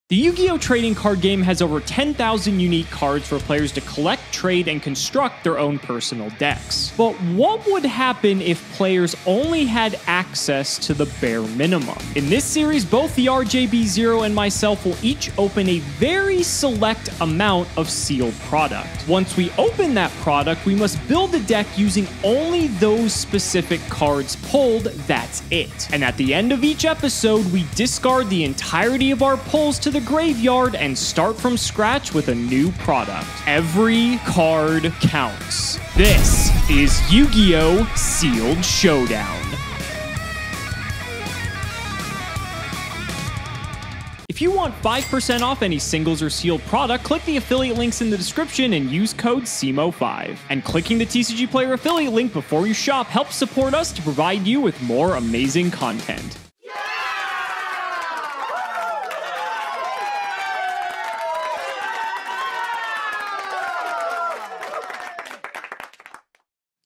The Yu-Gi-Oh! Trading card game has over 10,000 unique cards for players to collect, trade, and construct their own personal decks. But what would happen if players only had access to the bare minimum? In this series, both TheRJB0 and myself will each open a very select amount of sealed product. Once we open that product, we must build a deck using only those specific cards pulled, that's it. And at the end of each episode, we discard the entirety of our pulls to the graveyard and start from scratch with a new product. Every card counts. This is Yu-Gi-Oh! Sealed Showdown. If you want 5% off any singles or sealed product, click the affiliate links in the description and use code Cimoooooooo5. And clicking the TCG Player affiliate link before you shop helps support us to provide you with more amazing content.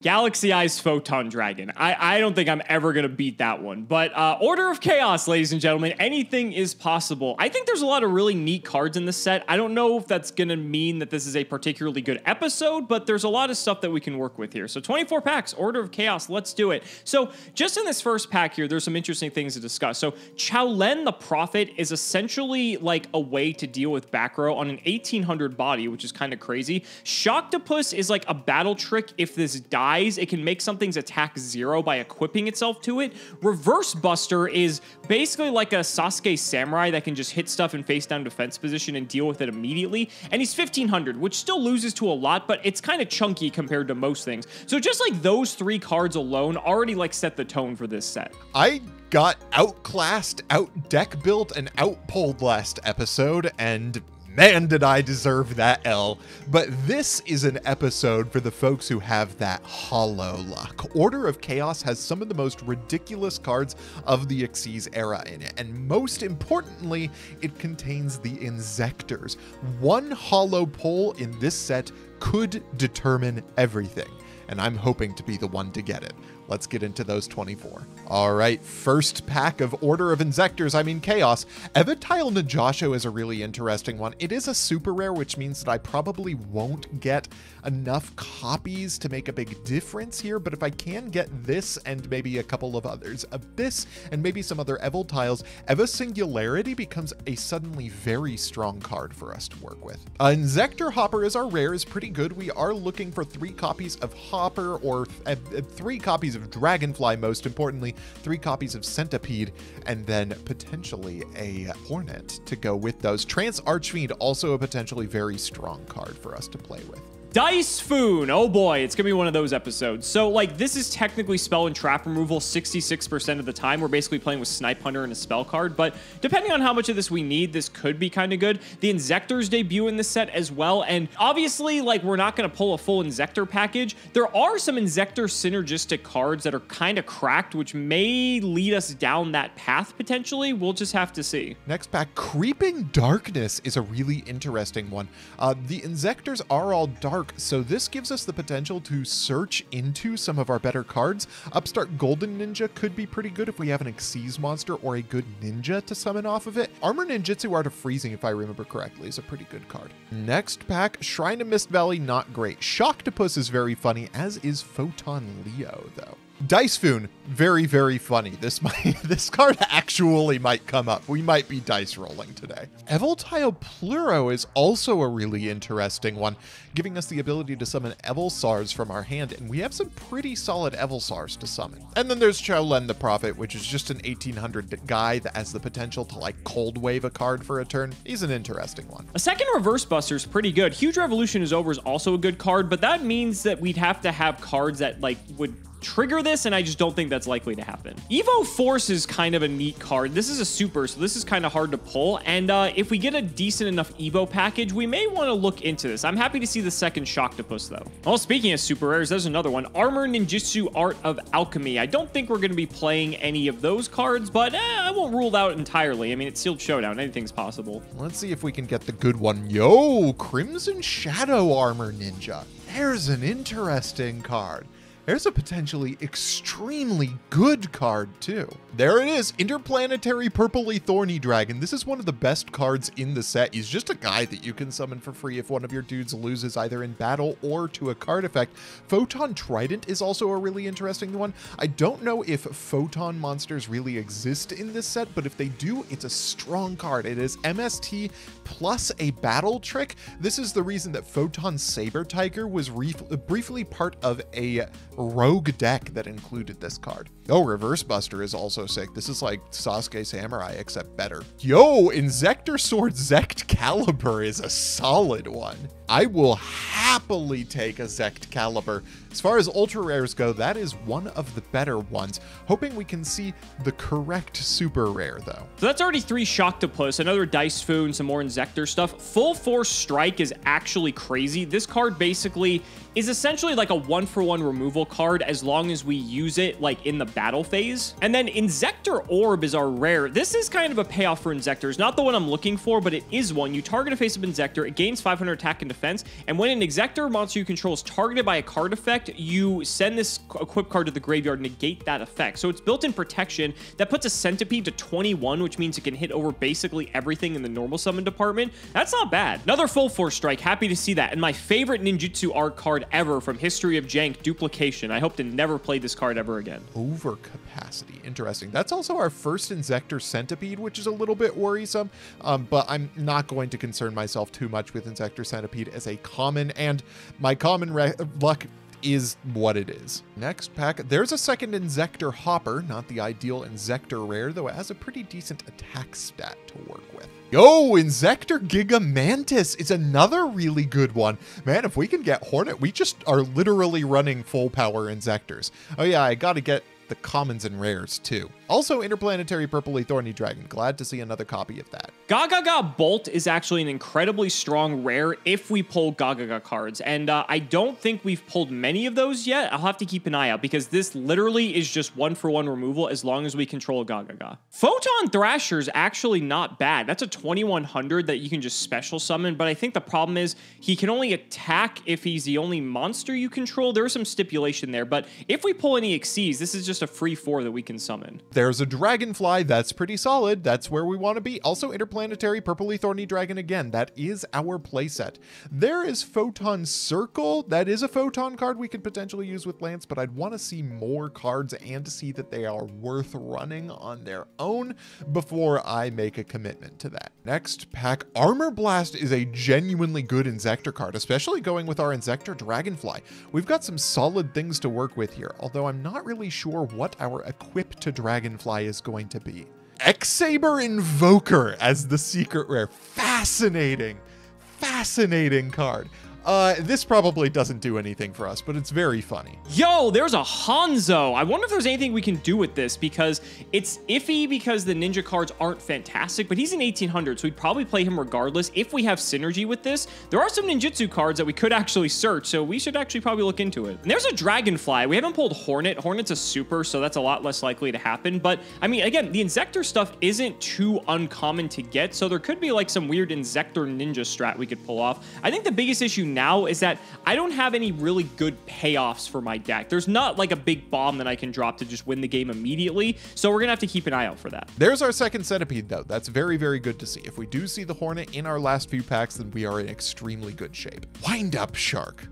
Galaxy Eyes Photon Dragon. I don't think I'm ever going to beat that one. But Order of Chaos, ladies and gentlemen, anything is possible. I think there's a lot of really neat cards in this set. I don't know if that's going to mean that this is a particularly good episode, but there's a lot of stuff that we can work with here. So 24 packs, Order of Chaos, let's do it. So just in this first pack here, there's some interesting things to discuss. So Chowlen the Prophet is essentially like a way to deal with back row on an 1800 body, which is kind of crazy. Shocktopus is like a battle trick. If this dies, it can make something's attack 0 by equipping itself to it. Reverse Buster is basically like a Sasuke Samurai that can just hit stuff in face down defense position and deal with it immediately. And he's 1500, which still loses to a lot, but it's kind of chunky compared to most things. So just like those three cards alone already like set the tone for this set. I got outclassed, out-deck built, and out-pulled last episode, and man, did I deserve that L. But this is an episode for the folks who have that hollow luck. Order of Chaos has some of the most ridiculous cards of the Xyz era in it, and most importantly, it contains the Inzectors. One hollow pull in this set could determine everything, and I'm hoping to be the one to get it. Let's get into those 24. All right, first pack of Order of Chaos. Evatile Najasho is a really interesting one. It is a super rare, which means that I probably won't get enough copies to make a big difference here, but if I can get this and maybe a couple of others of this and maybe some other Evoltiles, Eva Singularity becomes a suddenly very strong card for us to work with. Inzector Hopper is our rare, is pretty good. We are looking for 3 copies of Hopper or 3 copies of Dragonfly, most importantly, 3 copies of Centipede, and then potentially a Hornet to go with those. Trance Archfiend, also a potentially very strong card for us to play with. Dice Foon, oh boy, it's gonna be one of those episodes. So like this is technically spell and trap removal 66% of the time. We're basically playing with Snipe Hunter and a spell card, but depending on how much of this we need, this could be kind of good. The Inzectors debut in this set as well, and obviously like we're not gonna pull a full Inzector package. There are some Inzector synergistic cards that are kind of cracked, which may lead us down that path potentially. We'll just have to see. Next pack, Creeping Darkness is a really interesting one. The Inzectors are all dark, so this gives us the potential to search into some of our better cards. Upstart Golden Ninja could be pretty good if we have an Xyz monster or a good ninja to summon off of it. Armor Ninjutsu Art of Freezing, if I remember correctly, is a pretty good card. Next pack, Shrine of Mist Valley, not great. Shocktopus is very funny, as is Photon Leo, though. Dice Foon, very, very funny. This card actually might come up. We might be dice rolling today. Evoltile Pluro is also a really interesting one, giving us the ability to summon Evelsars from our hand, and we have some pretty solid Evelsars to summon. And then there's Chowlen the Prophet, which is just an 1800 guy that has the potential to like cold wave a card for a turn. He's an interesting one. A second Reverse Buster is pretty good. Huge Revolution is Over is also a good card, but that means that we'd have to have cards that like would trigger this, and I just don't think that's likely to happen. Evo Force is kind of a neat card. This is a super, so this is kind of hard to pull, and if we get a decent enough Evo package, we may want to look into this. I'm happy to see the second Shocktopus, though. Well, speaking of super rares, there's another one. Armor Ninjutsu Art of Alchemy. I don't think we're going to be playing any of those cards, but I won't rule it out entirely. I mean, it's Sealed Showdown. Anything's possible. Let's see if we can get the good one. Yo, Crimson Shadow Armor Ninja. There's an interesting card. There's a potentially extremely good card too. There it is, Interplanetary Purpley Thorny Dragon. This is one of the best cards in the set. He's just a guy that you can summon for free if one of your dudes loses either in battle or to a card effect. Photon Trident is also a really interesting one. I don't know if photon monsters really exist in this set, but if they do, it's a strong card. It is MST plus a battle trick. This is the reason that Photon Saber Tiger was briefly part of a rogue deck that included this card. Oh, Reverse Buster is also sick. This is like Sasuke Samurai, except better. Yo, Inzektor Sword Zect Caliber is a solid one. I will happily take a Zect Caliber. As far as ultra rares go, that is one of the better ones. Hoping we can see the correct super rare though. So that's already 3 Shocktopus, another Dice Foo, and some more Inzektor stuff. Full Force Strike is actually crazy. This card basically is essentially like a 1-for-1 removal card as long as we use it like in the battle phase. And then Inzektor Orb is our rare. This is kind of a payoff for Inzektor. It's not the one I'm looking for, but it is one. You target a face-up Inzektor, it gains 500 attack and defense, and when an Inzektor monster you control is targeted by a card effect, you send this equipped card to the graveyard, negate that effect. So it's built-in protection that puts a Centipede to 21, which means it can hit over basically everything in the normal summon department. That's not bad. Another Full Force Strike, happy to see that. And my favorite ninjutsu art card ever from History of Jank, Duplication. I hope to never play this card ever again. Overcapacity, interesting. That's also our first Inzektor Centipede, which is a little bit worrisome, but I'm not going to concern myself too much with Inzektor Centipede as a common, and my common luck is what it is. Next pack, there's a second Inzektor Hopper, not the ideal Inzektor rare, though it has a pretty decent attack stat to work with. Yo, Inzektor Gigamantis is another really good one. Man, if we can get Hornet, we just are literally running full power Inzektors. Oh yeah, I gotta get the commons and rares too. Also, Interplanetary Purpley Thorny Dragon. Glad to see another copy of that. Gagaga Bolt is actually an incredibly strong rare if we pull Gagaga cards, and I don't think we've pulled many of those yet. I'll have to keep an eye out because this literally is just 1-for-1 removal as long as we control a Gagaga. Photon Thrasher is actually not bad. That's a 2100 that you can just special summon, but I think the problem is he can only attack if he's the only monster you control. There is some stipulation there, but if we pull any Xyz, this is just a free 4 that we can summon. There's a Dragonfly, that's pretty solid. That's where we want to be. Also, Interplanetary Purpley Thorny Dragon again. That is our playset. There is Photon Circle. That is a Photon card we could potentially use with Lance, but I'd want to see more cards and to see that they are worth running on their own before I make a commitment to that. Next pack, Armor Blast is a genuinely good Inzektor card, especially going with our Inzektor Dragonfly. We've got some solid things to work with here, although I'm not really sure what our equip to Dragonfly is going to be. X-Saber Invoker as the secret rare. Fascinating card. This probably doesn't do anything for us, but it's very funny. Yo, there's a Hanzo. I wonder if there's anything we can do with this because it's iffy because the ninja cards aren't fantastic, but he's an 1800, so we'd probably play him regardless if we have synergy with this. There are some ninjutsu cards that we could actually search, so we should actually probably look into it. And there's a Dragonfly. We haven't pulled Hornet. Hornet's a super, so that's a lot less likely to happen. But I mean, again, the Inzektor stuff isn't too uncommon to get, so there could be like some weird Inzektor ninja strat we could pull off. I think the biggest issue now is that I don't have any really good payoffs for my deck. There's not like a big bomb that I can drop to just win the game immediately, so we're gonna have to keep an eye out for that. There's our second Centipede though. That's very, very good to see. If we do see the Hornet in our last few packs, then we are in extremely good shape. Wind Up Shark.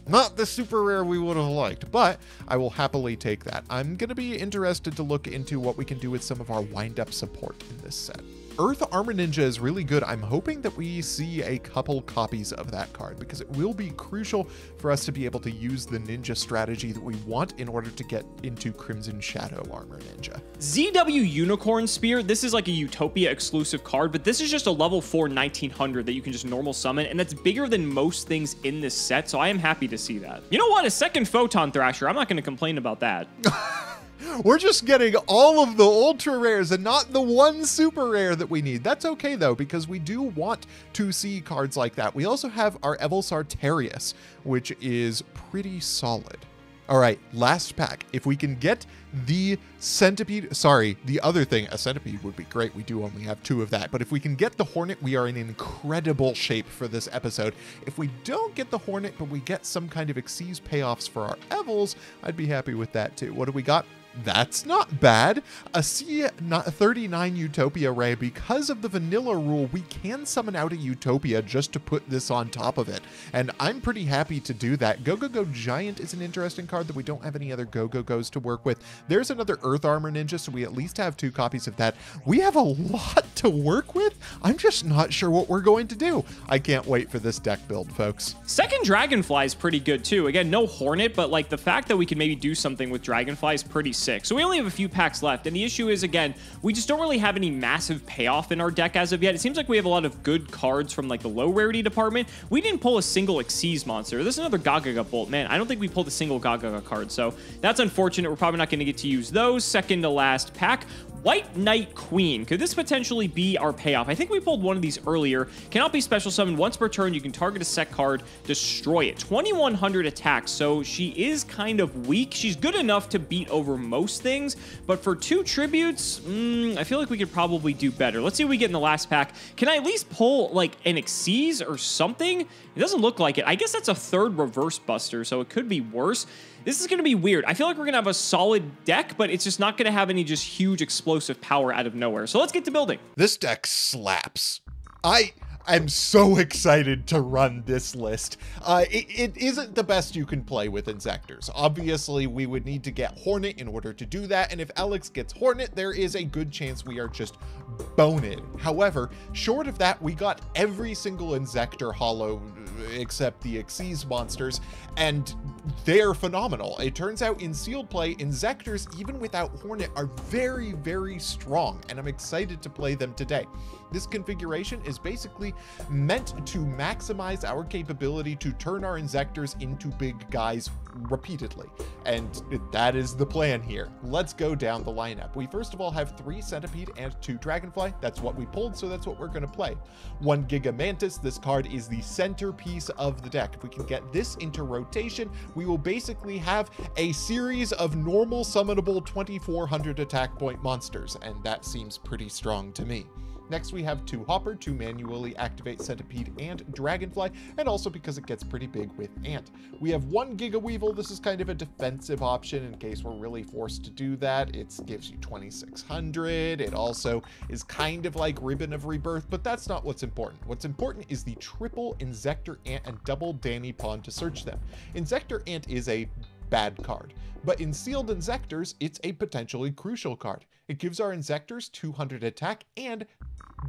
Not the super rare we would have liked, but I will happily take that. I'm going to be interested to look into what we can do with some of our wind-up support in this set. Earth Armor Ninja is really good. I'm hoping that we see a couple copies of that card because it will be crucial for us to be able to use the ninja strategy that we want in order to get into Crimson Shadow Armor Ninja. ZW Unicorn Spear, this is like a Utopia exclusive card, but this is just a level 4 1900 that you can just normal summon, and that's bigger than most things in this set, so I am happy to see that. You know what? A second Photon Thrasher. I'm not going to complain about that. We're just getting all of the ultra rares and not the one super rare that we need. That's okay though, because we do want to see cards like that. We also have our Evolsar Terius, which is pretty solid. All right, last pack. If we can get the centipede, sorry, the other thing, a centipede would be great. We do only have 2 of that. But if we can get the hornet, we are in incredible shape for this episode. If we don't get the hornet, but we get some kind of Xyz payoffs for our Evils, I'd be happy with that too. What do we got? That's not bad. A C39 Utopia Ray. Because of the vanilla rule, we can summon out a Utopia just to put this on top of it. And I'm pretty happy to do that. Go-Go-Go Giant is an interesting card that we don't have any other Go-Go-Go's to work with. There's another Earth Armor Ninja, so we at least have 2 copies of that. We have a lot to work with. I'm just not sure what we're going to do. I can't wait for this deck build, folks. Second Dragonfly is pretty good too. Again, no Hornet, but like the fact that we can maybe do something with Dragonfly is pretty sick. So we only have a few packs left, and the issue is, again, we just don't really have any massive payoff in our deck as of yet. It seems like we have a lot of good cards from like the low rarity department. We didn't pull a single Xyz monster. This is another Gagaga Bolt. Man, I don't think we pulled a single Gagaga card, so that's unfortunate. We're probably not going to get to use those. Second to last pack. White Knight Queen. Could this potentially be our payoff? I think we pulled one of these earlier. Cannot be special summoned. Once per turn, you can target a set card, destroy it. 2100 attack, so she is kind of weak. She's good enough to beat over most things, but for 2 tributes, I feel like we could probably do better. Let's see what we get in the last pack. Can I at least pull like an Xyz or something? It doesn't look like it. I guess that's a 3rd reverse buster, so it could be worse. This is going to be weird. I feel like we're going to have a solid deck, but it's just not going to have any just huge explosive power out of nowhere. So let's get to building. This deck slaps. I'm so excited to run this list. It isn't the best you can play with Insectors. Obviously, we would need to get Hornet in order to do that, and if Alex gets Hornet, there is a good chance we are just boned. However, short of that, we got every single Insector holo except the Xyz monsters, and they're phenomenal. It turns out in sealed play, Insectors, even without Hornet, are very, very strong, and I'm excited to play them today. This configuration is basically meant to maximize our capability to turn our Insectors into big guys repeatedly, and that is the plan here. Let's go down the lineup. We first of all have 3 Centipede and 2 Dragonfly. That's what we pulled, so that's what we're going to play. 1 Giga Mantis. This card is the centerpiece of the deck. If we can get this into rotation, we will basically have a series of normal summonable 2400 attack point monsters, and that seems pretty strong to me. Next, we have 2 Hopper to manually activate Centipede and Dragonfly, and also because it gets pretty big with Ant. We have 1 Giga Weevil. This is kind of a defensive option in case we're really forced to do that. It gives you 2600. It also is kind of like Ribbon of Rebirth, but that's not what's important. What's important is the triple Insector Ant and double Danny Pawn to search them. Insector Ant is a bad card, but in sealed Insectors, it's a potentially crucial card. It gives our Insectors 200 attack and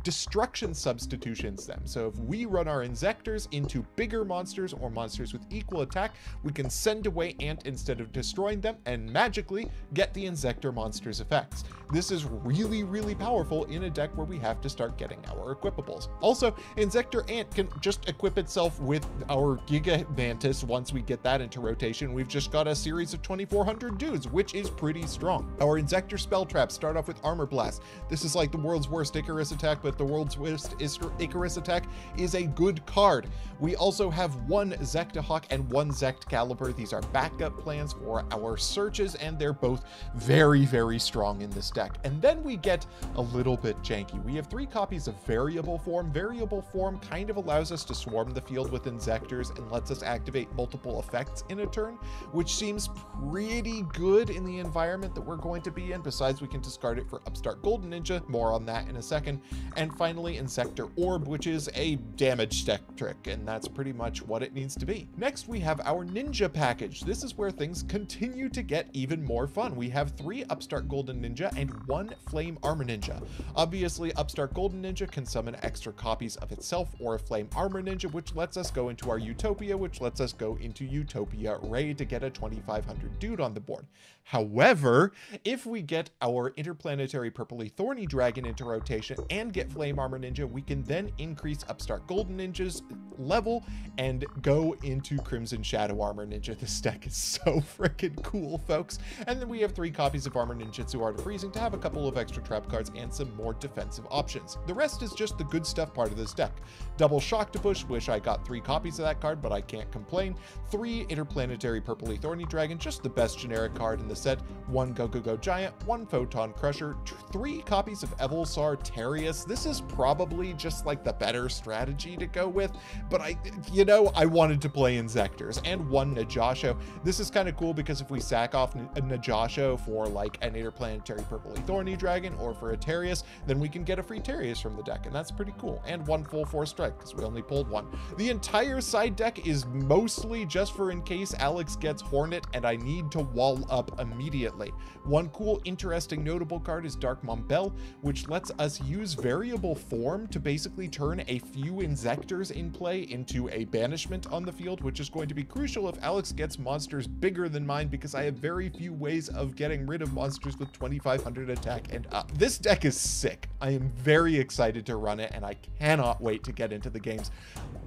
destruction substitutions them. So if we run our Insectors into bigger monsters or monsters with equal attack, we can send away Ant instead of destroying them and magically get the Insector monster's effects. This is really, really powerful in a deck where we have to start getting our equipables. Also, Insector Ant can just equip itself with our Giga Mantis. Once we get that into rotation, we've just got a series of 2400 dudes, which is pretty strong. Our Insector spell traps start off with Armor Blast. This is like the world's worst Icarus attack, but the world's worst Icarus attack is a good card. We also have 1 Zektahawk and 1 Zect-Caliber. These are backup plans for our searches, and they're both very, very strong in this deck. And then we get a little bit janky. We have 3 copies of Variable Form. Variable Form kind of allows us to swarm the field with Insectors and lets us activate multiple effects in a turn, which seems pretty good in the environment that we're going to be in. Besides, we can discard it for Upstart Golden Ninja. More on that in a second. And finally, Insector Orb, which is a damage deck trick, and that's pretty much what it needs to be. Next, we have our Ninja package. This is where things continue to get even more fun. We have 3 Upstart Golden Ninja and 1 Flame Armor Ninja. Obviously, Upstart Golden Ninja can summon extra copies of itself or a Flame Armor Ninja, which lets us go into our Utopia, which lets us go into Utopia Ray to get a 2500 dude on the board. However, if we get our Interplanetary Purpley Thorny Dragon into rotation and get Flame Armor Ninja, we can then increase Upstart Golden Ninja's level and go into Crimson Shadow Armor Ninja. This deck is so freaking cool, folks. And then we have 3 copies of Armor Ninjutsu Art of Freezing to have a couple of extra trap cards and some more defensive options. The rest is just the good stuff part of this deck. Double Shocktopus, wish I got 3 copies of that card, but I can't complain. 3 Interplanetary Purpley Thorny Dragon, just the best generic card in the set. 1 Go-Go-Go Giant, 1 Photon Crusher, 3 copies of Evolsar Terius. This is probably just like the better strategy to go with, but I wanted to play Inzectors, and 1 Najasho. This is kind of cool because if we sack off a Najasho for like an Interplanetary Purpley Thorny Dragon or for a Terius, then we can get a free Terius from the deck, and that's pretty cool. And 1 Full Force Strike, because we only pulled 1. The entire side deck is mostly just for in case Alex gets Hornet and I need to wall up immediately. 1 cool, interesting, notable card is Dark Mombel, which lets us use variable form to basically turn a few Inzectors in play into a banishment on the field, which is going to be crucial if Alex gets monsters bigger than mine, because I have very few ways of getting rid of monsters with 2500 attack and up. This deck is sick. I am very excited to run it, and I cannot wait to get into the games.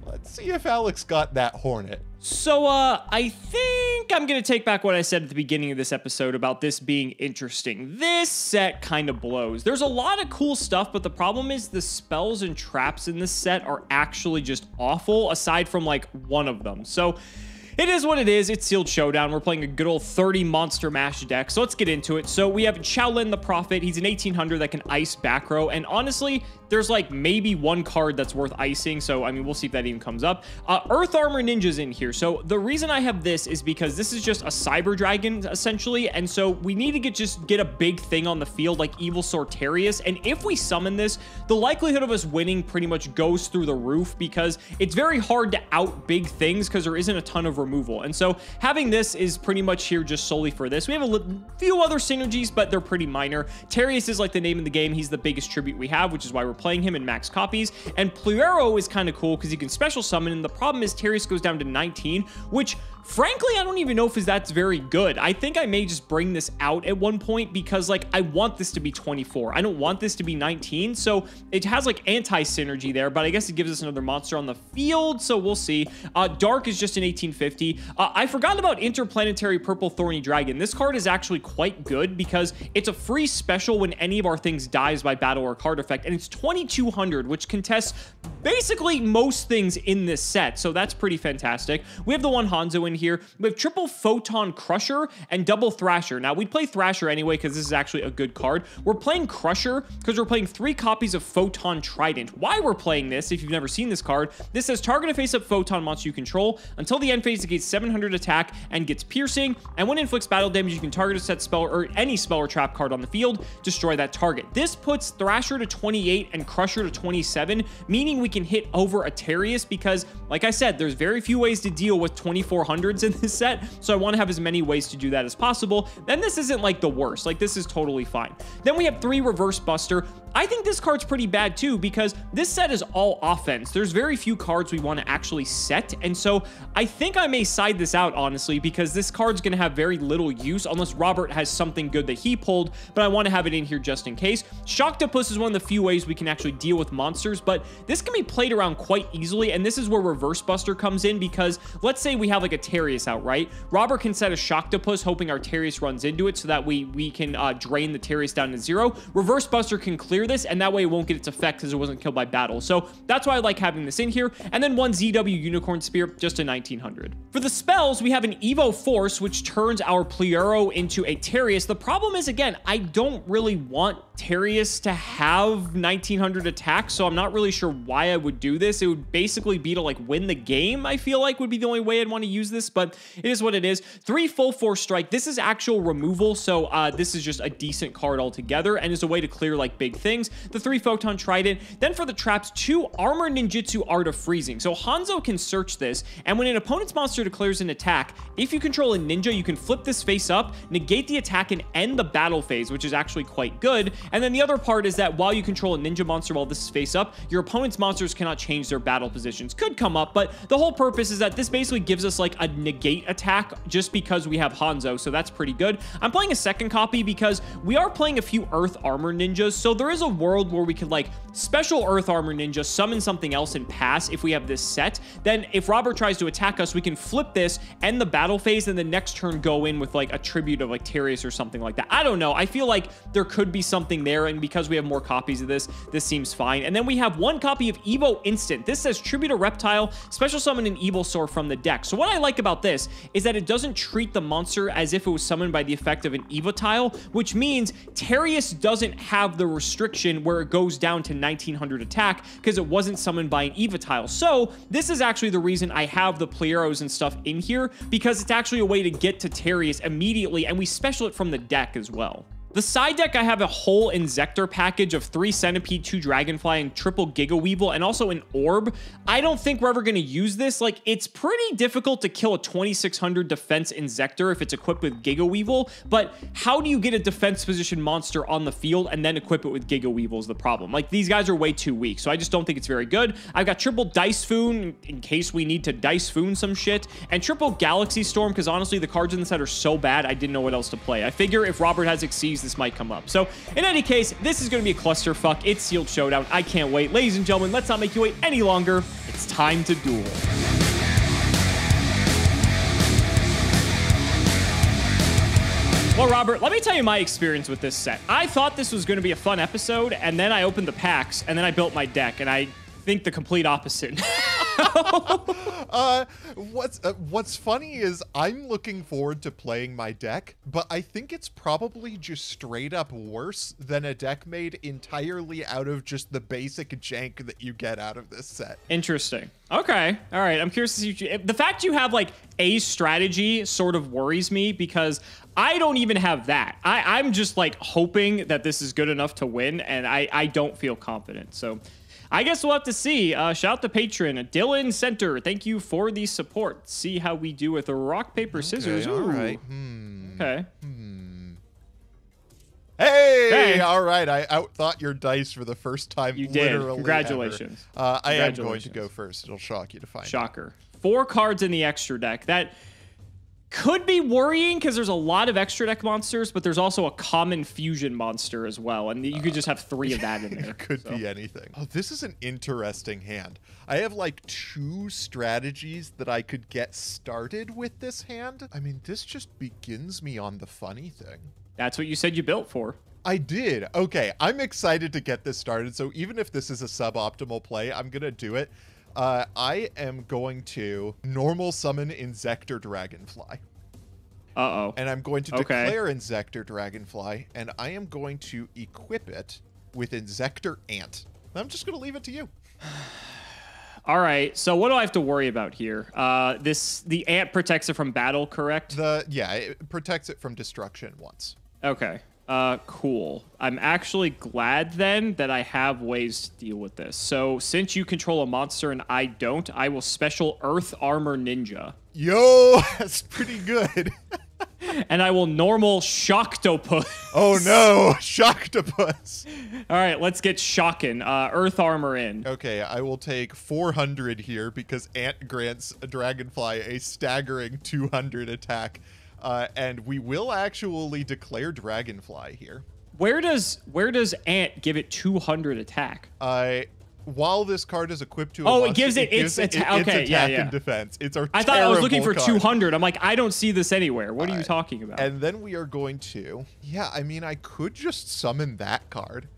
Let's see if Alex got that Hornet. So, I think I'm going to take back what I said at the beginning of this episode about this being interesting. This set kind of blows. There's a lot of cool stuff, but the problem is the spells and traps in this set are actually just awful, aside from like one of them. So it is what it is. It's Sealed Showdown. We're playing a good old 30 monster mash deck, so let's get into it. So we have Shaolin the Prophet. He's an 1800 that can ice back row, and honestly, there's like maybe 1 card that's worth icing, so I mean, we'll see if that even comes up. Earth Armor Ninja's in here. So the reason I have this is because this is just a Cyber Dragon, essentially, and so we need to get a big thing on the field like Evolsar Terius, and if we summon this, the likelihood of us winning pretty much goes through the roof, because it's very hard to out big things because there isn't a ton of removal. And so having this is pretty much here just solely for this. We have a few other synergies, but they're pretty minor. Terius is like the name of the game. He's the biggest tribute we have, which is why we're playing him in max copies. And Pleuero is kind of cool because you can special summon, and the problem is Terius goes down to 19, which frankly, I don't even know if that's very good. I think I may just bring this out at one point because like I want this to be 24. I don't want this to be 19. So it has like anti-synergy there, but I guess it gives us another monster on the field. So we'll see. Dark is just an 1850. I forgot about Interplanetary Purple Thorny Dragon. This card is actually quite good because it's a free special when any of our things dies by battle or card effect, and it's 2200, which contests basically most things in this set. So that's pretty fantastic. We have the 1 Hanzo in here. We have triple Photon Crusher and double Thrasher. Now, we'd play Thrasher anyway because this is actually a good card. We're playing Crusher because we're playing 3 copies of Photon Trident. Why we're playing this, if you've never seen this card, this says target a face-up Photon monster you control. Until the end phase, it gets 700 attack and gets piercing. And when it inflicts battle damage, you can target a set spell or any spell or trap card on the field, destroy that target. This puts Thrasher to 28 and Crusher to 27, meaning we can hit over a Terius because, like I said, there's very few ways to deal with 2400s in this set, so I want to have as many ways to do that as possible. Then this isn't like the worst. Like, this is totally fine. Then we have 3 Reverse Buster. I think this card's pretty bad too because this set is all offense. There's very few cards we want to actually set, and so I think I may side this out, honestly, because this card's going to have very little use unless Robert has something good that he pulled, but I want to have it in here just in case. Shocktopus is one of the few ways we can actually deal with monsters, but this can be played around quite easily, and this is where Reverse Buster comes in because let's say we have like a Terius out, right? Robert can set a Shocktopus hoping our Terius runs into it so that we can drain the Terius down to 0. Reverse Buster can clear this, and that way it won't get its effect because it wasn't killed by battle. So that's why I like having this in here. And then 1 ZW Unicorn Spear, just a 1900. For the spells, we have an Evo Force, which turns our Pleuero into a Terius. The problem is, again, I don't really want Terius to have 1900 attack, so I'm not really sure why I would do this. It would basically be to like win the game, I feel like would be the only way I'd want to use this, but it is what it is. 3 Full Force Strike. This is actual removal, so this is just a decent card altogether and is a way to clear like big things. The 3 Photon Trident. Then for the traps, 2 Armor Ninjutsu Art of Freezing. So Hanzo can search this, and when an opponent's monster declares an attack, if you control a ninja, you can flip this face up, negate the attack, and end the battle phase, which is actually quite good. And then the other part is that while you control a ninja monster while this is face up, your opponent's monsters cannot change their battle positions. Could come up, but the whole purpose is that this basically gives us like a negate attack just because we have Hanzo, so that's pretty good. I'm playing a second copy because we are playing a few Earth Armor Ninjas, so there is a world where we could like special Earth Armor Ninja, summon something else and pass if we have this set. Then if Robert tries to attack us, we can flip this, end the battle phase, and the next turn go in with like a tribute of like Terius or something like that. I don't know. I feel like there could be something there, and because we have more copies of this seems fine. And then we have one copy of Evo Instant. This says tribute a reptile, special summon an Evilsaur from the deck. So what I like about this is that it doesn't treat the monster as if it was summoned by the effect of an Evotile, which means Terius doesn't have the restriction where it goes down to 1900 attack because it wasn't summoned by an Evotile. So this is actually the reason I have the Pleros and stuff in here, because it's actually a way to get to Terius immediately, and we special it from the deck as well. The side deck, I have a whole Inzektor package of 3 Centipede, 2 Dragonfly, and triple Giga Weevil, and also an Orb. I don't think we're ever going to use this. Like, it's pretty difficult to kill a 2600 defense Inzektor if it's equipped with Giga Weevil, but how do you get a defense position monster on the field and then equip it with Giga Weevil is the problem. Like, these guys are way too weak, so I just don't think it's very good. I've got triple Dice Foon in case we need to Dice Foon some shit, and triple Galaxy Storm, because honestly, the cards in the set are so bad, I didn't know what else to play. I figure if Robert has Xyz, this might come up. So in any case, this is going to be a clusterfuck. It's Sealed Showdown. I can't wait. Ladies and gentlemen, let's not make you wait any longer. It's time to duel. Well, Robert, let me tell you my experience with this set. I thought this was going to be a fun episode, and then I opened the packs, and then I built my deck, and I think the complete opposite. What's funny is I'm looking forward to playing my deck, but I think it's probably just straight up worse than a deck made entirely out of just the basic jank that you get out of this set. Interesting. Okay. All right. I'm curious to see the fact you have like a strategy sort of worries me, because I don't even have that. I'm just like hoping that this is good enough to win, and I don't feel confident. So I guess we'll have to see. Shout out to patron Dylan Center. Thank you for the support. See how we do with a rock, paper, scissors. All right. Okay. Hey! All right. I outthought your dice for the first time. You did. Congratulations. I am going to go first. It'll shock you to find out. Shocker. 4 cards in the extra deck. That could be worrying because there's a lot of extra deck monsters, but there's also a common fusion monster as well, and you could just have 3 of that in there. It could be anything. Oh, this is an interesting hand. I have like 2 strategies that I could get started with this hand. I mean, this just begins me on the funny thing. That's what you said you built for. I did. Okay, I'm excited to get this started, so even if this is a suboptimal play, I'm gonna do it. I am going to normal summon Inzektor Dragonfly. Uh-oh. And I'm going to declare Inzektor Dragonfly, and I am going to equip it with Inzektor Ant. I'm just going to leave it to you. All right, so what do I have to worry about here? The ant protects it from battle, correct? Yeah, it protects it from destruction once. Okay. Cool. I'm actually glad then that I have ways to deal with this. So since you control a monster and I don't, I will special Earth Armor Ninja. Yo, that's pretty good. And I will normal Shocktopus. Oh no, Shocktopus. All right, let's get shocking. Earth Armor in. Okay, I will take 400 here because Ant grants a Dragonfly a staggering 200 attack. And we will actually declare Dragonfly here. Where does Ant give it 200 attack? While this card is equipped to a monster, it gives it its attack and defense. It's our I thought I was looking for card. 200. I'm like, I don't see this anywhere. What are you talking about? And then we are going to... Yeah, I mean, I could just summon that card.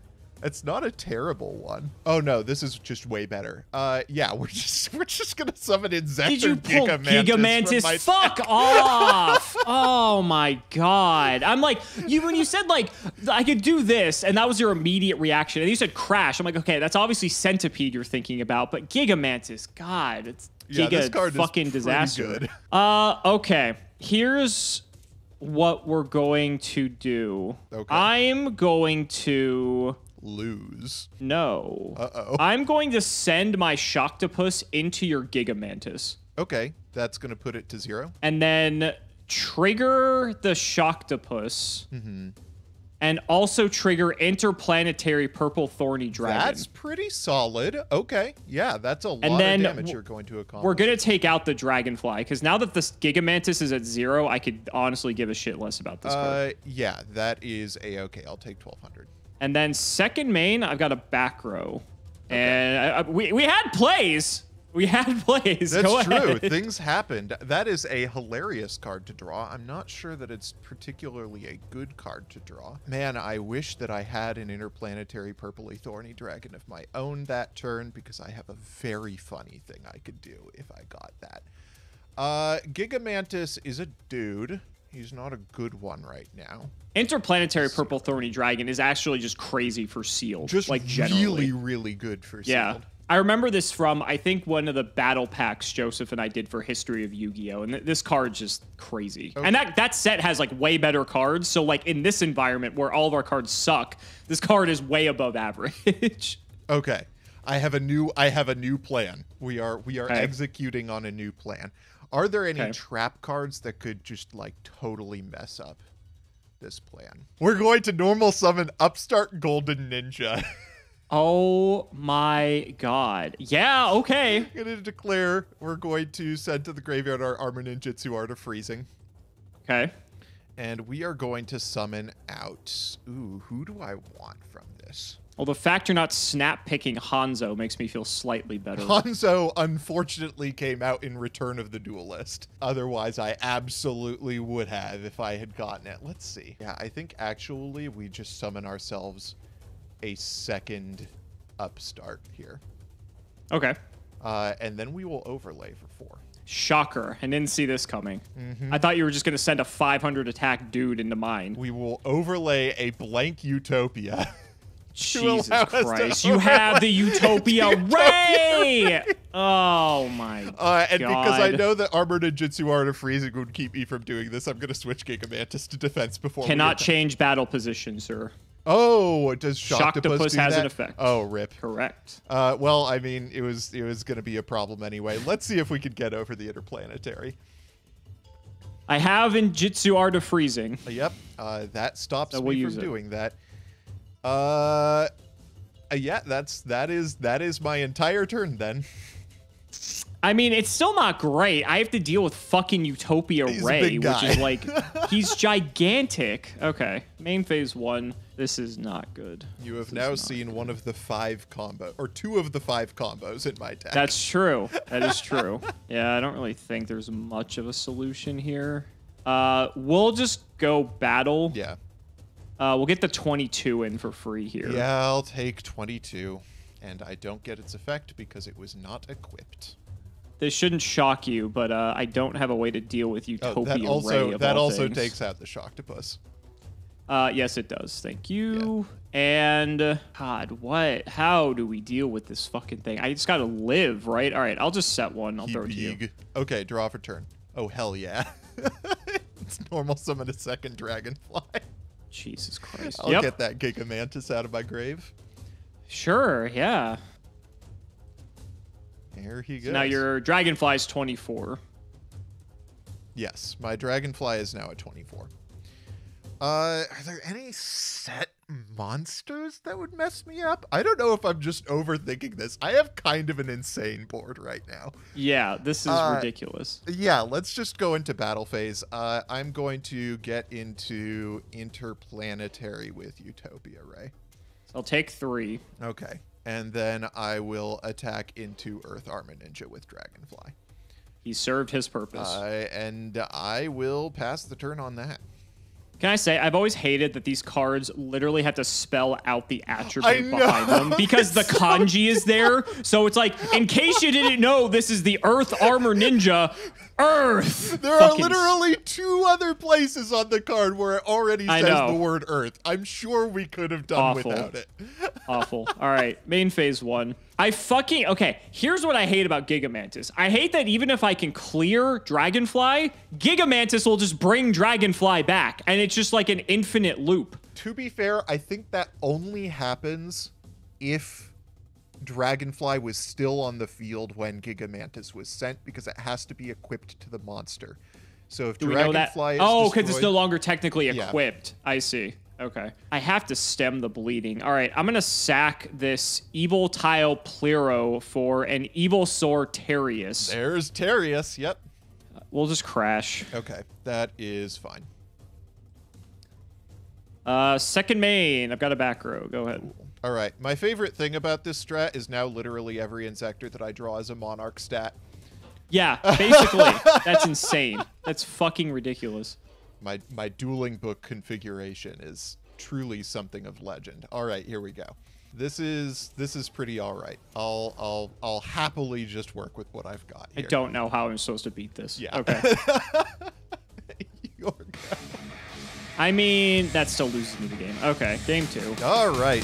It's not a terrible one. Oh no, this is just way better. Yeah, we're just gonna summon Inzektor. Did you pull Gigamantis? Fuck off! Oh my god! I'm like, when you said like I could do this, and that was your immediate reaction, and you said crash. I'm like, okay, that's obviously Centipede you're thinking about, but Gigamantis, God, it's this card fucking is disaster. good. Okay, here's what we're going to do. Okay. I'm going to lose. No. Uh-oh. I'm going to send my Shocktopus into your Gigamantis. Okay, that's going to put it to 0. And then trigger the Shocktopus. and also trigger interplanetary purple thorny dragon. That's pretty solid. Okay. Yeah, that's a lot of damage you're going to accomplish. We're going to take out the Dragonfly, because now that this Gigamantis is at 0, I could honestly give a shit less about this card. Yeah, that is a-okay. I'll take 1,200. And then second main, I've got a back row. Okay. And we had plays. We had plays. That's true. Things happened. That is a hilarious card to draw. I'm not sure that it's particularly a good card to draw. Man, I wish that I had an interplanetary purpley thorny dragon of my own that turn, because I have a very funny thing I could do if I got that. Gigamantis is a dude. He's not a good one right now. Interplanetary purple thorny dragon is actually just crazy for sealed. Just like generally. Really, really good for sealed. Yeah. I remember this from, I think, one of the battle packs Joseph and I did for History of Yu-Gi-Oh! And this card's just crazy. Okay. And that set has, like, way better cards. So, like, in this environment where all of our cards suck, this card is way above average. Okay. I have a new plan. We are executing on a new plan. Are there any trap cards that could just, like, totally mess up this plan? We're going to normal summon Upstart Golden Ninja. Oh my god. Yeah, okay. I'm going to declare we're going to send to the graveyard our Armor Ninjutsu Art of Freezing. Okay. And we are going to summon out... Ooh, who do I want from this? Well, the fact you're not snap picking Hanzo makes me feel slightly better. Hanzo, unfortunately, came out in Return of the Duelist. Otherwise, I absolutely would have if I had gotten it. Let's see. Yeah, I think actually we just summon ourselves a second Upstart here. Okay. And then we will overlay for 4. Shocker. I didn't see this coming. I thought you were just going to send a 500 attack dude into mine. We will overlay a blank Utopia. Jesus Christ. You have the Utopia Ray! Oh my god. And because I know that Armor Ninjutsu Art of Freezing would keep me from doing this, I'm going to switch Gigamantis to defense before Cannot change battle position, sir. Oh, does Shocktopus do has that? an effect. Oh, rip. Correct. Well, I mean, it was going to be a problem anyway. Let's see if we could get over the interplanetary. I have Ninjutsu Art of Freezing. Yep. That stops me from doing that. Yeah, that is my entire turn then. I mean, it's still not great. I have to deal with fucking Utopia Ray, which is like, he's gigantic. Okay, main phase 1. This is not good. You have now seen one of the 5 combo, or 2 of the 5 combos in my deck. That's true. That is true. Yeah, I don't really think there's much of a solution here. We'll just go battle. Yeah. We'll get the 22 in for free here. Yeah, I'll take 22. And I don't get its effect because it was not equipped. This shouldn't shock you, but I don't have a way to deal with Utopia Ray of that all also things. takes out the Shocktopus. Yes, it does. Thank you. Yeah. And God, what? How do we deal with this fucking thing? I just gotta live, right? All right, I'll just set one. I'll throw it to you. Okay, draw for turn. Oh hell yeah! It's normal summon a second Dragonfly. Jesus Christ! I'll get that Gigamantis out of my grave. Sure. Yeah. Here he goes. So now your Dragonfly's 24. Yes, my Dragonfly is now at 24. Are there any set monsters that would mess me up? I don't know if I'm just overthinking this. I have kind of an insane board right now. Yeah, this is ridiculous. Yeah, let's just go into battle phase. I'm going to get into interplanetary with Utopia Ray. So I'll take 3. Okay. And then I will attack into Earth Armor Ninja with Dragonfly. He served his purpose. And I will pass the turn on that. Can I say, I've always hated that these cards literally have to spell out the attribute behind them because the kanji is there. So it's like, in case you didn't know, this is the Earth Armor Ninja. Earth! There are literally 2 other places on the card where it already says the word Earth. I'm sure we could have done without it. Awful. All right, main phase 1. Okay, here's what I hate about Gigamantis. I hate that even if I can clear Dragonfly, Gigamantis will just bring Dragonfly back, and it's just like an infinite loop. To be fair, I think that only happens if Dragonfly was still on the field when Gigamantis was sent, because it has to be equipped to the monster. So if Dragonfly is because it's no longer technically equipped. I see. Okay. I have to stem the bleeding. All right, I'm going to sack this Evil Tile Plero for an Evil Sore Terius. There's Terius, yep. We'll just crash. Okay, that is fine. Second main. I've got a back row. Go ahead. All right, my favorite thing about this strat is now literally every Insector that I draw is a Monarch stat. Yeah, basically. That's insane. That's fucking ridiculous. My dueling book configuration is truly something of legend. All right, here we go. This is pretty all right. I'll happily just work with what I've got here. I don't know how I'm supposed to beat this. Yeah. Okay. You're good. I mean, that still loses me the game. Okay, game 2. All right.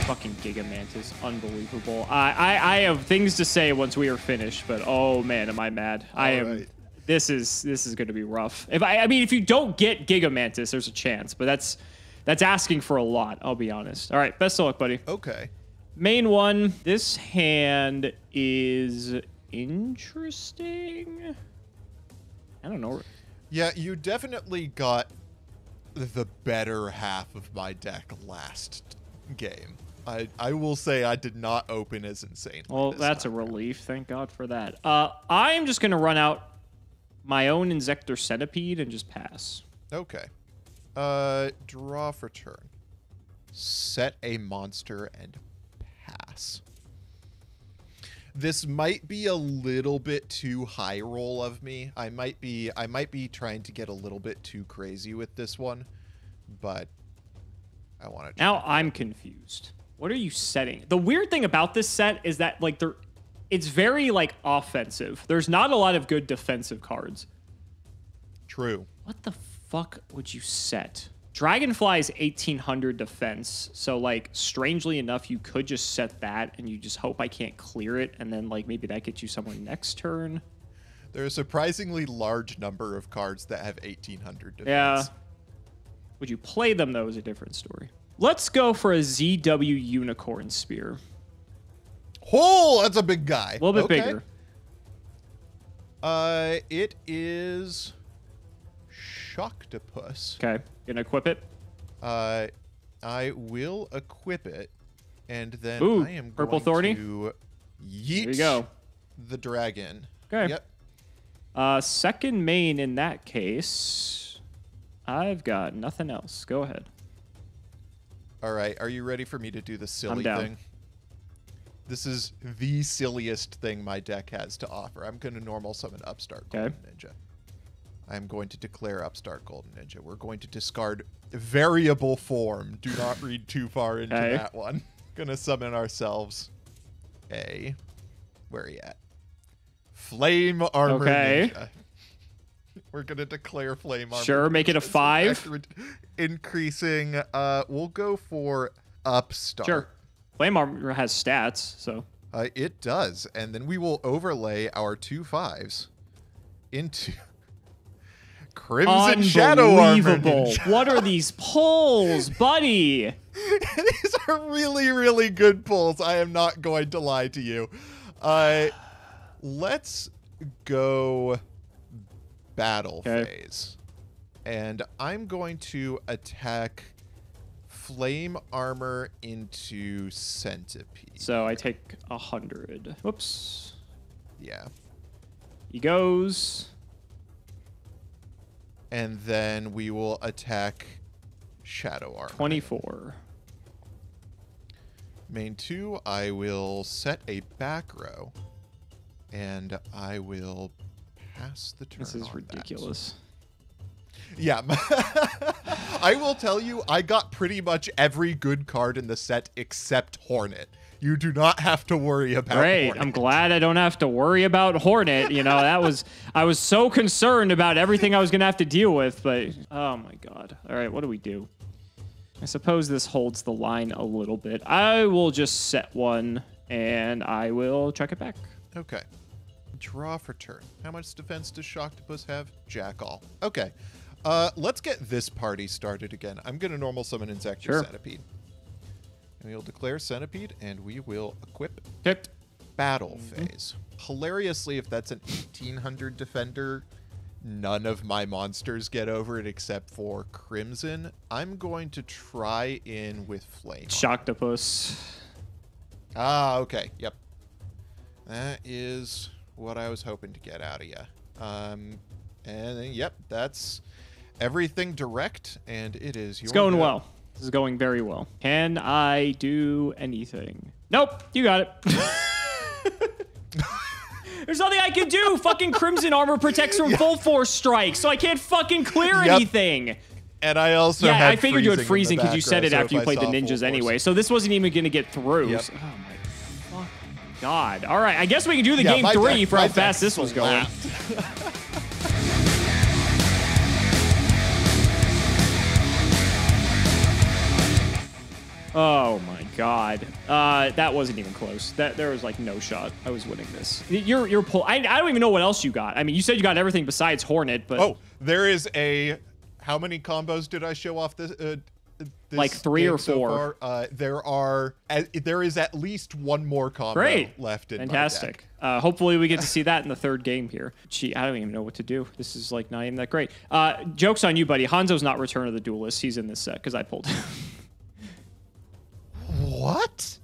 Fucking Gigamantis, unbelievable. I have things to say once we are finished, but oh man, am I mad? I am. Right. This is going to be rough. I mean, if you don't get Gigamantis, there's a chance, but that's asking for a lot. I'll be honest. All right, best of luck, buddy. Okay. Main 1. This hand is interesting. I don't know. Yeah, you definitely got the better half of my deck last game. I will say I did not open as insane. Well, that's a relief. Thank God for that. I'm just going to run out my own Insector Centipede and just pass. Okay. Draw for turn. Set a monster and pass. This might be a little bit too high roll of me. I might be trying to get a little bit too crazy with this one, but I want to. Now I'm confused. What are you setting? The weird thing about this set is that like it's very like offensive. There's not a lot of good defensive cards. True. What the fuck would you set? Dragonfly is 1800 defense, so like strangely enough, you could just set that and you just hope I can't clear it, and then like maybe that gets you somewhere next turn. There are a surprisingly large number of cards that have 1800 defense. Yeah. Would you play them though is a different story. Let's go for a ZW Unicorn Spear. Oh, that's a big guy. A little bit bigger. It is Shocktopus. Okay, gonna equip it. I will equip it, and then Ooh, I am purple going thorny. to yeet There you go. the dragon. Okay. Yep. Second main in that case. I've got nothing else. Go ahead. All right. Are you ready for me to do the silly I'm down. thing? This is the silliest thing my deck has to offer. I'm going to normal summon Upstart Golden Ninja. I'm going to declare Upstart Golden Ninja. We're going to discard variable form. Do not read too far into that one. Gonna summon ourselves a... Where are you at? Flame Armor Ninja. We're gonna declare Flame Armor. Sure, make it a 5. Increasing. We'll go for Upstart. Sure. Flame Armor has stats, so... It does. And then we will overlay our 2 5s into... Crimson Shadow Armor Ninja. What are these pulls, buddy? These are really, really good pulls. I am not going to lie to you. Let's go battle phase. And I'm going to attack Flame Armor into Centipede. So I take 100. Whoops. Yeah. He goes... And then we will attack Shadow Armor. 24. Main 2, I will set a back row. And I will pass the turn. This is ridiculous. Yeah. I will tell you, I got pretty much every good card in the set except Hornet. You do not have to worry about Hornet. I'm glad I don't have to worry about Hornet. You know, I was so concerned about everything I was going to have to deal with, but oh my God. All right, what do we do? I suppose this holds the line a little bit. I will just set one and I will chuck it back. Okay. Draw for turn. How much defense does Shocktopus have? Jack all. Okay. Let's get this party started again. I'm going to normal summon Insector Centipede. And we'll declare Centipede, and we will equip. Tipped. battle phase. Hilariously, if that's an 1800 defender, none of my monsters get over it except for Crimson. I'm going to try in with Flame. Shocktopus. Ah, okay. Yep. That is what I was hoping to get out of you. And then, yep, that's everything direct, and it is your It's going go. well. This is going very well. Can I do anything? Nope, you got it. There's nothing I can do. Fucking Crimson armor protects from full force strikes, so I can't fucking clear anything. And I also had I figured you had freezing because you said it so after you if I played the saw full ninjas force. anyway. So this wasn't even going to get through. Yep. So- oh my fucking god. All right, I guess we can do the Yeah, game my 3 deck- for my how deck fast this was going. slapped. Oh my god. That wasn't even close. There was like no shot I was winning this. You're pull. I don't even know what else you got. I mean, you said you got everything besides Hornet, but Oh, there is a... How many combos did I show off this like 3 or 4. So far? There is at least one more combo Great. left in Fantastic. my deck. Hopefully we get to see that in the third game here. Gee, I don't even know what to do. This is like not even that great. Joke's on you, buddy. Hanzo's not Return of the Duelist. He's in this set because I pulled him. What?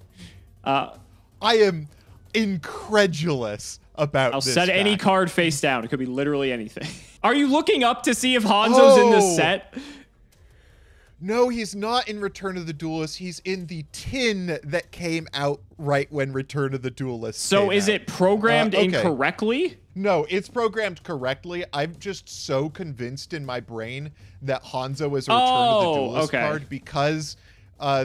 I I am incredulous about I'll this set any fact. card face down. It could be literally anything. Are you looking up to see if Hanzo's in this Oh. set? No, he's not in Return of the Duelist. He's in the tin that came out right when Return of the Duelist So came is out. it programmed Okay. incorrectly? No, it's programmed correctly. I'm just so convinced in my brain that Hanzo is a Return of the Duelist card because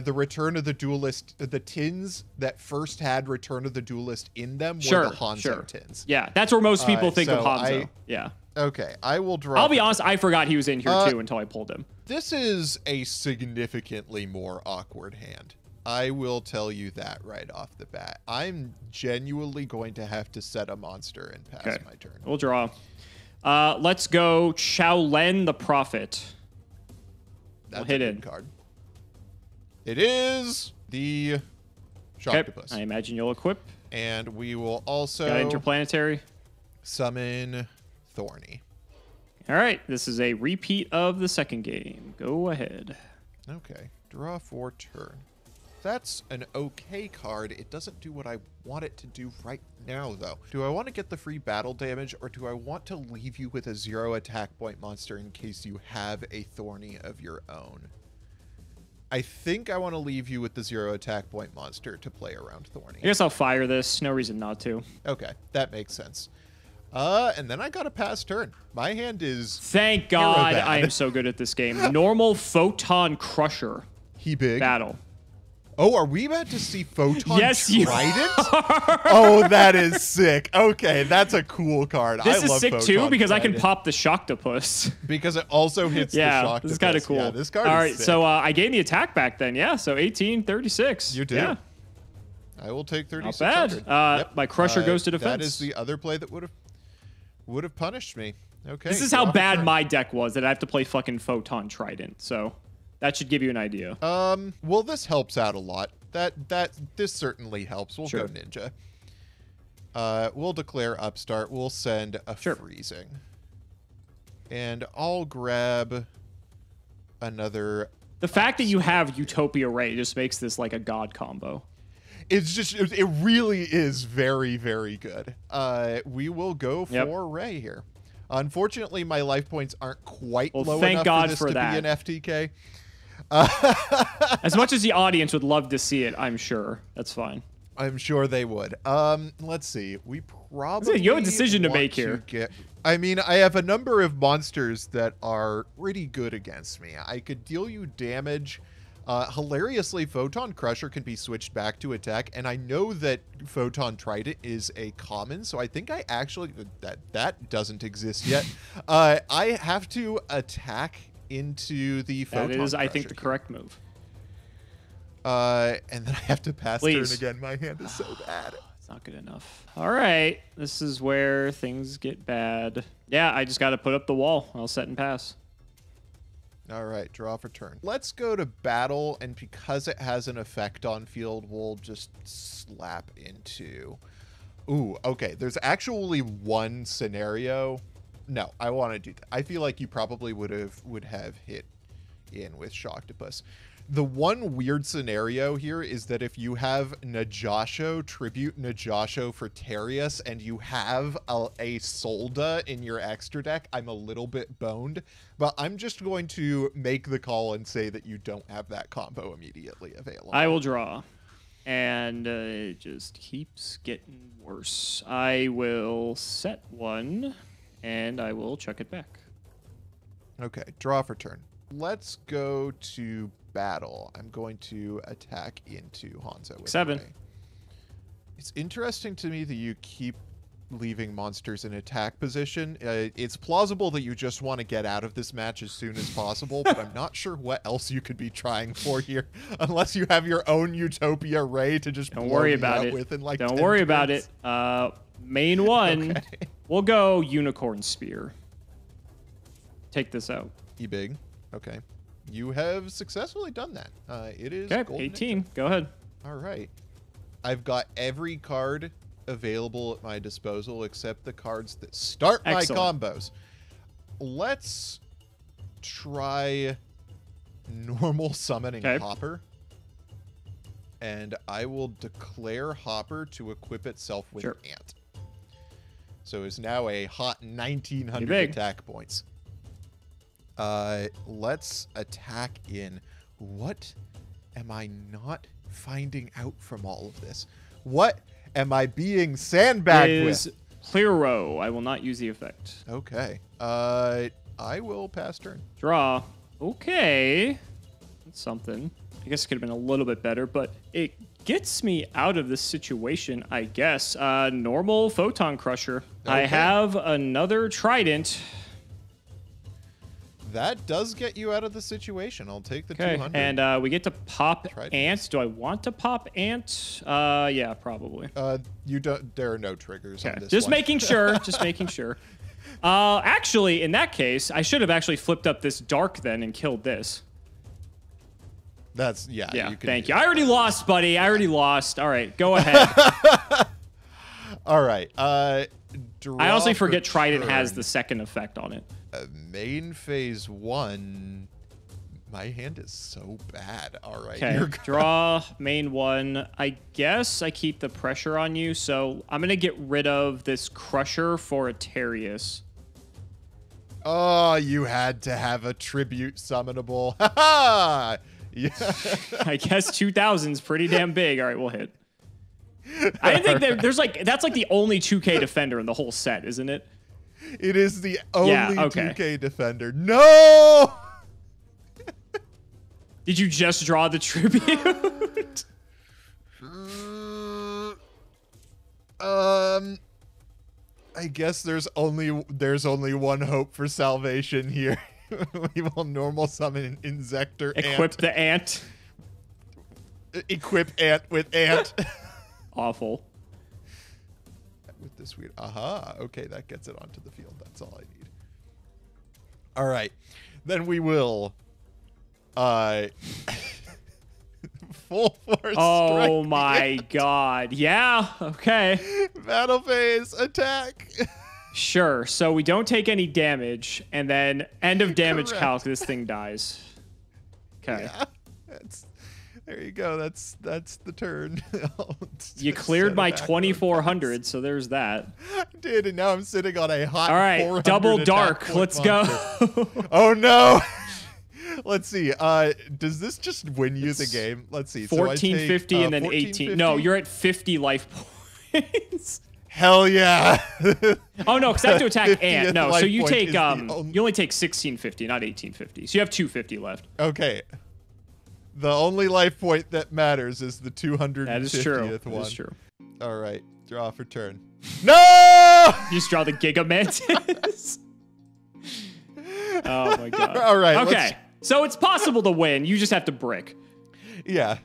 the Return of the Duelist, the tins that first had Return of the Duelist in them were the Hanzo tins. Yeah, that's where most people think of so Hanzo. Yeah. Okay, I will draw. I'll be honest, I forgot he was in here too until I pulled him. This is a significantly more awkward hand. I will tell you that right off the bat. I'm genuinely going to have to set a monster and pass my turn. We'll draw. Let's go Shaolin the Prophet. That's hit a good it. card. It is the Shocktopus. I imagine you'll equip. And we will also Got Interplanetary. summon Thorny. All right, this is a repeat of the second game. Go ahead. Okay, draw for turn. That's an okay card. It doesn't do what I want it to do right now, though. Do I want to get the free battle damage, or do I want to leave you with a 0 attack point monster in case you have a Thorny of your own? I think I want to leave you with the 0 attack point monster to play around Thorny. I guess I'll fire this. No reason not to. Okay, that makes sense. And then I got a pass turn. My hand is... Thank God bad. I am so good at this game. Normal Photon Crusher He big. battle. Oh, are we about to see Photon Yes, you Trident? Oh, that is sick. Okay, that's a cool card. This I is love sick Photon too because I can Trident. pop the Shocktopus. Because it also hits Yeah, the Shocktopus. this is kind of cool. Yeah, this card All is right, sick. so I gained the attack back then. Yeah, so 1836. You do. Yeah, I will take 36. not bad. My Crusher goes to defense. That is the other play that would have punished me. Okay. This is how draw bad turn. my deck was that I have to play fucking Photon Trident. So that should give you an idea. Well, this helps out a lot. This certainly helps. We'll Sure. go Ninja. We'll declare Upstart. We'll send a freezing. And I'll grab another... The fact that you have Utopia Ray just makes this like a god combo. It's just, it really is very, very good. We will go for Ray here. Unfortunately, my life points aren't quite low thank enough God for this for to that. be an FTK. As much as the audience would love to see it, I'm sure. That's fine. I'm sure they would. Let's see. We probably You have a decision to want make here. I mean, I have a number of monsters that are pretty good against me. I could deal you damage. Hilariously, Photon Crusher can be switched back to attack, and I know that Photon Trident is a common, so I think I actually... That doesn't exist yet. I have to attack into the Photon That is, I Crusher think, the here. correct move. And then I have to pass Please. turn again. My hand is so bad. It's not good enough. All right. This is where things get bad. Yeah, I just got to put up the wall. I'll set and pass. All right, draw for turn. Let's go to battle, and because it has an effect on field, we'll just slap into Ooh, okay. There's actually one scenario. No, I want to do that. I feel like you probably would have hit in with Shocktopus. The one weird scenario here is that if you have Najasho, tribute Najasho for Terius, and you have a Solda in your extra deck, I'm a little bit boned, but I'm just going to make the call and say that you don't have that combo immediately available. I will draw. And it just keeps getting worse. I will set one, and I will chuck it back. Okay, draw for turn. Let's go to battle. I'm going to attack into Hanzo with 7. Ray. It's interesting to me that you keep leaving monsters in attack position. It's plausible that you just want to get out of this match as soon as possible, but I'm not sure what else you could be trying for here, unless you have your own Utopia Ray to just don't worry about it. With in like don't 10 worry turns. about it. Main one, Okay. We'll go Unicorn Spear. Take this out. E-Big. Okay. You have successfully done that. It is Okay, Golden 18. Ninja. Go ahead. All right. I've got every card available at my disposal except the cards that start Excellent. my combos. Let's try normal summoning Okay. Hopper. And I will declare Hopper to equip itself with Sure. Ant. So it's now a hot 1900 big. attack points. Let's attack in. What am I not finding out from all of this? What am I being sandbagged Is with? Clearo. I will not use the effect. Okay. I will pass turn. Draw. Okay. That's something. I guess it could have been a little bit better, but it gets me out of this situation, I guess. Normal Photon Crusher. I Okay. have another Trident. That does get you out of the situation. I'll take the Okay, 200. and we get to pop Trident. Ant. Do I want to pop Ant? Yeah, probably. You don't. There are no triggers on Okay, this just one. making sure. Just making sure. Actually, in that case, I should have actually flipped up this Dark then and killed this. That's yeah. Yeah, You can thank do you. I that. already lost, buddy. I already lost. All right, go ahead. All right. Draw I also for forget Trident has turn. the second effect on it. Main phase 1. My hand is so bad. All right. Okay, You're draw main one. I guess I keep the pressure on you, so I'm gonna get rid of this Crusher for a Terius. Oh, you had to have a tribute summonable. Ha ha! Yeah. I guess 2000's pretty damn big. All right, we'll hit. I didn't think there's like that's like the only 2K defender in the whole set, isn't it? It is the only Yeah, okay. 2K defender. No! Did you just draw the tribute? I guess there's only one hope for salvation here. We will normal summon Insector Equip Ant. the Ant. Equip Ant with Ant. Awful. With this weird. Aha. Okay, that gets it onto the field. That's all I need. All right. Then we will full force Oh strike my god. Yeah, okay. battle phase attack. Sure. So we don't take any damage, and then end of damage Correct. calc, this thing dies. Okay. Yeah. There you go. That's the turn. You cleared my 2400, so there's that. I did, and now I'm sitting on a hot All right, 400 double attack dark. point Let's monster. go. Oh no. Let's see. Does this just win you the game? Let's see. So I take, 1450 and then 18. No, 1450. you're at 50 life points. Hell yeah. Oh no, because I have to attack 50th Ant. No, so life you point take is the only- you only take 1650, not 1850. So you have 250 left. Okay. The only life point that matters is the 250th That is true. one. That is true. All right. Draw for turn. No! You just draw the Giga Mantis. Oh my god. All right. Okay. So it's possible to win. You just have to brick. Yeah.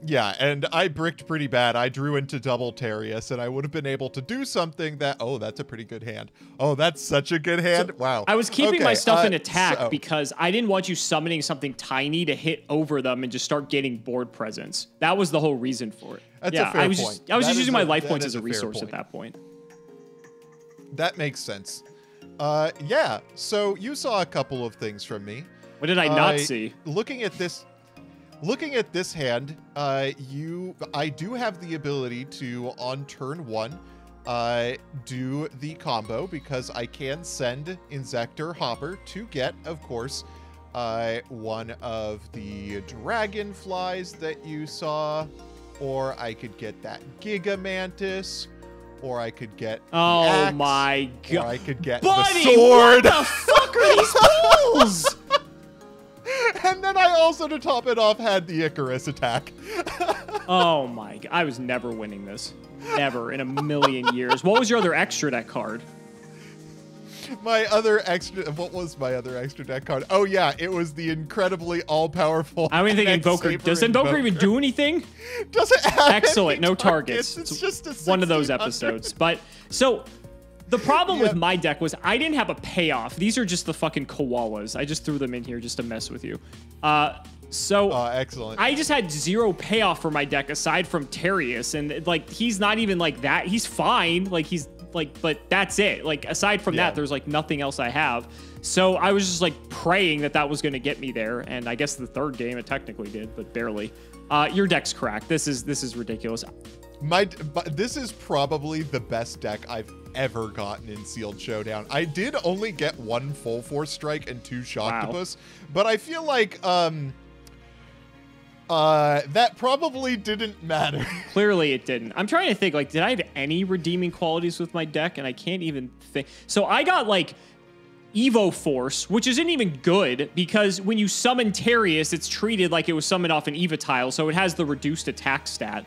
Yeah, and I bricked pretty bad. I drew into double Terius, and I would have been able to do something that... Oh, that's a pretty good hand. Oh, that's such a good hand. Wow. I was keeping my stuff in attack because I didn't want you summoning something tiny to hit over them and just start getting board presence. That was the whole reason for it. That's a fair point. I was just using my life points as a resource at that point. That makes sense. Yeah, so you saw a couple of things from me. What did I not see? Looking at this hand, I do have the ability to, on turn 1, do the combo because I can send Inzektor Hopper to get, of course, one of the dragonflies that you saw, or I could get that Giga Mantis, or I could get the axe, my god! Or I could get Buddy, the sword. What the fuck are these pulls? And then I also, to top it off, had the Icarus attack. Oh my god. I was never winning this. Never in a million years. What was your other extra deck card? What was my other extra deck card? Oh yeah, it was the incredibly all-powerful... I don't even think Invoker... Does Invoker even do anything? Does it have Excellent, no targets. It's just a one of those episodes. But, so... The problem with my deck was I didn't have a payoff. These are just the fucking koalas. I just threw them in here just to mess with you. Excellent. I just had 0 payoff for my deck aside from Terius, and like he's not even like that. He's fine. Like he's like, but that's it. Like aside from that, there's like nothing else I have. So I was just like praying that that was going to get me there, and I guess the third game it technically did, but barely. Your deck's cracked. This is ridiculous. This is probably the best deck I've ever gotten in Sealed Showdown. I did only get 1 Full Force Strike and 2 Shocktopus, but I feel like that probably didn't matter. Clearly it didn't. I'm trying to think, like, did I have any redeeming qualities with my deck? And I can't even think. So I got, like, Evo Force, which isn't even good because when you summon Terius, it's treated like it was summoned off an Eva tile, so it has the reduced attack stat.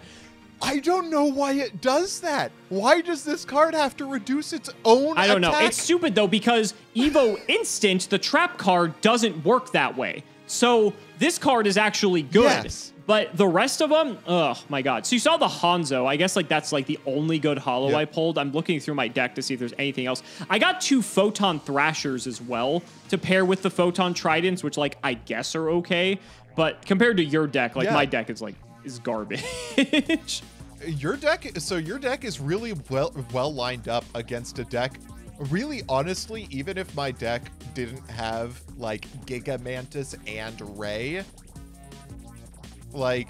I don't know why it does that. Why does this card have to reduce its own I don't attack? know. It's stupid, though, because Evo Instant, the trap card, doesn't work that way. So this card is actually good. Yes. But the rest of them, oh my god. So you saw the Hanzo. I guess like that's like the only good holo I pulled. I'm looking through my deck to see if there's anything else. I got 2 Photon Thrashers as well to pair with the Photon Tridents, which like I guess are okay. But compared to your deck, like my deck is like garbage. Your deck is really well lined up against a deck. Really, honestly, even if my deck didn't have like Giga Mantis and Ray, like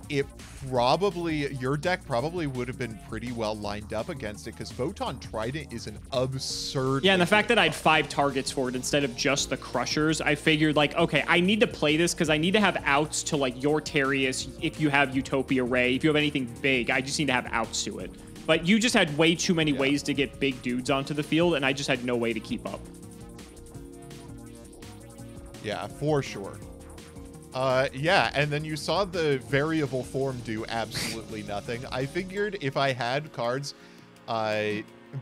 your deck probably would have been pretty well lined up against it because Photon Trident is an absurd. Yeah, and the fact that I had 5 targets for it instead of just the Crushers, I figured like, okay, I need to play this because I need to have outs to like your Terius if you have Utopia Ray. If you have anything big, I just need to have outs to it. But you just had way too many ways to get big dudes onto the field, and I just had no way to keep up. Yeah, for sure. Yeah, and then you saw the variable form do absolutely nothing. I figured if I had cards,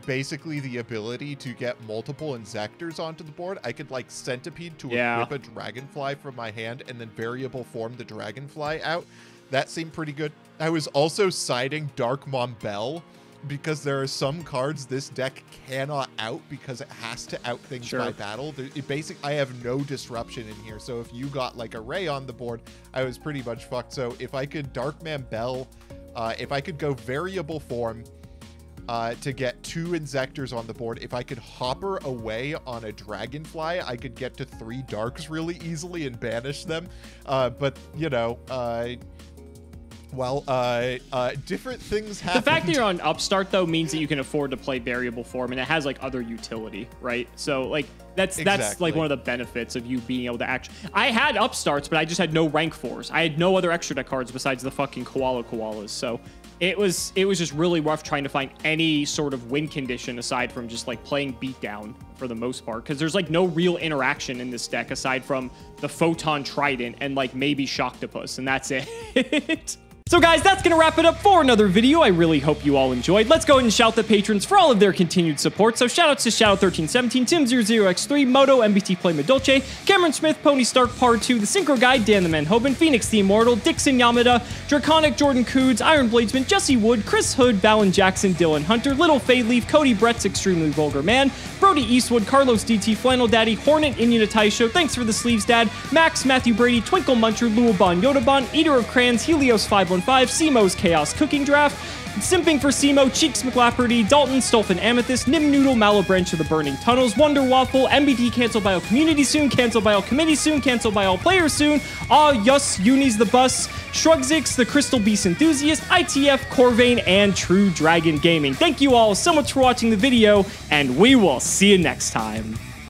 basically the ability to get multiple Inzektors onto the board, I could like Centipede to equip a Dragonfly from my hand and then variable form the Dragonfly out. That seemed pretty good. I was also siding Dark Mom Bell because there are some cards this deck cannot out because it has to out things by battle. I have no disruption in here, so if you got like a Ray on the board, I was pretty much fucked. So if I could Darkman Bell, if I could go variable form to get 2 Inzektors on the board, if I could Hopper away on a Dragonfly, I could get to 3 Darks really easily and banish them. But, you know, different things happen. The fact that you're on Upstart, though, means that you can afford to play variable form, and it has, like, other utility, right? So, like, that's like, one of the benefits of you being able to actually... I had Upstarts, but I just had no rank 4s. I had no other extra deck cards besides the fucking Koalas, so... It was just really rough trying to find any sort of win condition aside from just, like, playing Beatdown for the most part, because there's, like, no real interaction in this deck aside from the Photon Trident and, like, maybe Shocktopus, and that's it. So guys, that's going to wrap it up for another video. I really hope you all enjoyed. Let's go ahead and shout the patrons for all of their continued support. So shoutouts to Shadow1317, Tim00x3, Moto, MBT Play Madolce, Cameron Smith, Pony Stark Part 2, The Synchro Guy, Dan the Manhoban, Phoenix the Immortal, Dixon Yamada, Draconic, Jordan Coods, Iron Bladesman, Jesse Wood, Chris Hood, Valen Jackson, Dylan Hunter, Little Fade Leaf, Cody Brett's Extremely Vulgar Man, Brody Eastwood, Carlos DT, Flannel Daddy, Hornet, Indian Show, thanks for the sleeves, Dad, Max, Matthew Brady, Twinkle Muncher, Luabon, Yodabon, Eater of Crayons, Helios515, Simo's Chaos Cooking Draft, Simping for Simo, Cheeks McLafferty, Dalton, Stolfin Amethyst, Nim Noodle, Mallow Branch of the Burning Tunnels, Wonder Waffle, MBT canceled by all community soon, canceled by all committee soon, canceled by all players soon, Yus, Unis the Bus, Shrugzix, the Crystal Beast Enthusiast, ITF, Corvain, and True Dragon Gaming. Thank you all so much for watching the video, and we will see you next time.